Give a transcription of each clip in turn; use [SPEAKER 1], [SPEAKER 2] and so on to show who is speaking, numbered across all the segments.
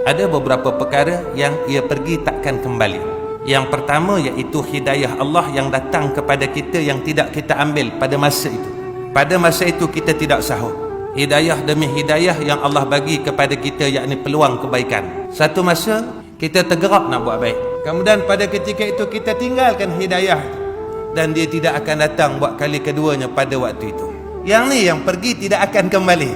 [SPEAKER 1] Ada beberapa perkara yang ia pergi takkan kembali. Yang pertama iaitu hidayah Allah yang datang kepada kita yang tidak kita ambil pada masa itu. Pada masa itu kita tidak sahut. Hidayah demi hidayah yang Allah bagi kepada kita, yakni peluang kebaikan. Satu masa kita tergerak nak buat baik, kemudian pada ketika itu kita tinggalkan hidayah dan dia tidak akan datang buat kali keduanya pada waktu itu. Yang ni yang pergi tidak akan kembali.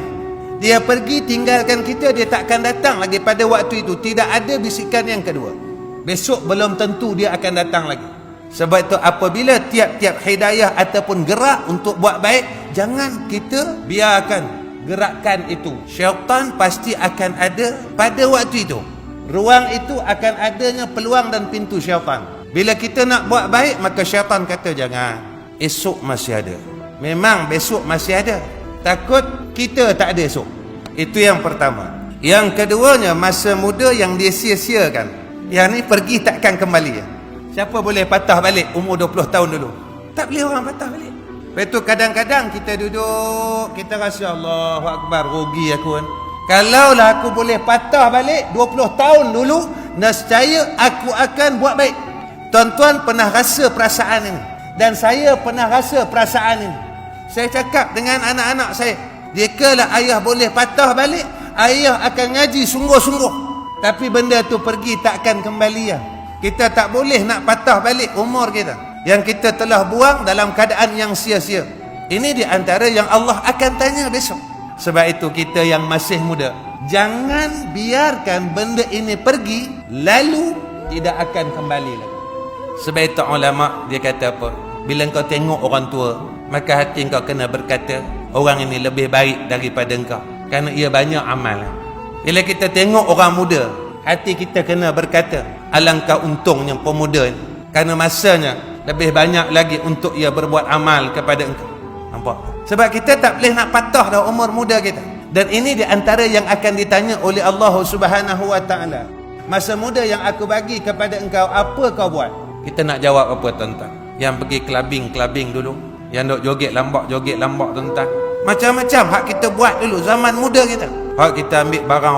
[SPEAKER 1] Dia pergi tinggalkan kita, dia tak akan datang lagi pada waktu itu. Tidak ada bisikan yang kedua. Besok belum tentu dia akan datang lagi. Sebab itu apabila tiap-tiap hidayah ataupun gerak untuk buat baik, jangan kita biarkan gerakan itu. Syaitan pasti akan ada pada waktu itu. Ruang itu akan adanya peluang dan pintu syaitan. Bila kita nak buat baik, maka syaitan kata jangan. Esok masih ada. Memang besok masih ada. Takut kita tak ada esok. Itu yang pertama. Yang keduanya, masa muda yang dia sia-siakan. Yang ni pergi takkan kembali. Siapa boleh patah balik umur 20 tahun dulu? Tak boleh orang patah balik. Lepas tu kadang-kadang kita duduk, kita rasa Allahu Akbar, rugi aku kan. Kalaulah aku boleh patah balik 20 tahun dulu, nescaya aku akan buat baik. Tuan-tuan pernah rasa perasaan ini. Dan saya pernah rasa perasaan ini. Saya cakap dengan anak-anak saya, jikalau ayah boleh patah balik, ayah akan ngaji sungguh-sungguh. Tapi benda tu pergi takkan kembali ya. Kita tak boleh nak patah balik umur kita yang kita telah buang dalam keadaan yang sia-sia. Ini di antara yang Allah akan tanya besok. Sebab itu kita yang masih muda, jangan biarkan benda ini pergi lalu tidak akan kembali lagi. Sebab itu ulama dia kata apa? Bila kau tengok orang tua, maka hati kau kena berkata, orang ini lebih baik daripada engkau, kerana ia banyak amal. Bila kita tengok orang muda, hati kita kena berkata, alangkah untungnya pemuda ini, kerana masanya lebih banyak lagi untuk ia berbuat amal kepada engkau. Nampak? Sebab kita tak boleh nak patah dah umur muda kita. Dan ini di antara yang akan ditanya oleh Allah Subhanahu Wa Taala. Masa muda yang aku bagi kepada engkau, apa kau buat? Kita nak jawab apa tuan-tuan? Yang pergi clubbing dulu, yang duk joget lambak tuan-tuan. Macam-macam hak kita buat dulu zaman muda kita. Hak kita ambil barang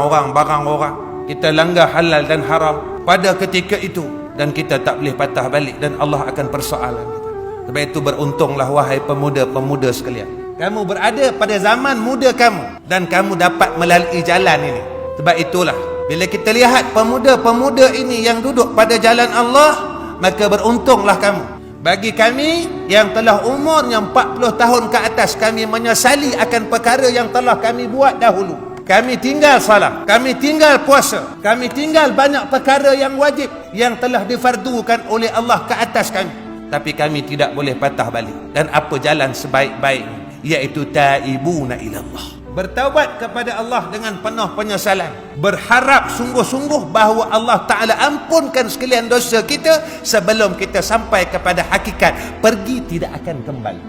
[SPEAKER 1] orang. Kita langgar halal dan haram pada ketika itu, dan kita tak boleh patah balik, dan Allah akan persoalan kita. Sebab itu beruntunglah wahai pemuda-pemuda sekalian. Kamu berada pada zaman muda kamu, dan kamu dapat melalui jalan ini. Sebab itulah bila kita lihat pemuda-pemuda ini yang duduk pada jalan Allah, maka beruntunglah kamu. Bagi kami yang telah umurnya 40 tahun ke atas, kami menyesali akan perkara yang telah kami buat dahulu. Kami tinggal salat, kami tinggal puasa, kami tinggal banyak perkara yang wajib yang telah difardukan oleh Allah ke atas kami. Tapi kami tidak boleh patah balik. Dan apa jalan sebaik-baiknya? Iaitu taibuna ilallah. Bertaubat kepada Allah dengan penuh penyesalan. Berharap sungguh-sungguh bahawa Allah Ta'ala ampunkan sekalian dosa kita sebelum kita sampai kepada hakikat pergi tidak akan kembali.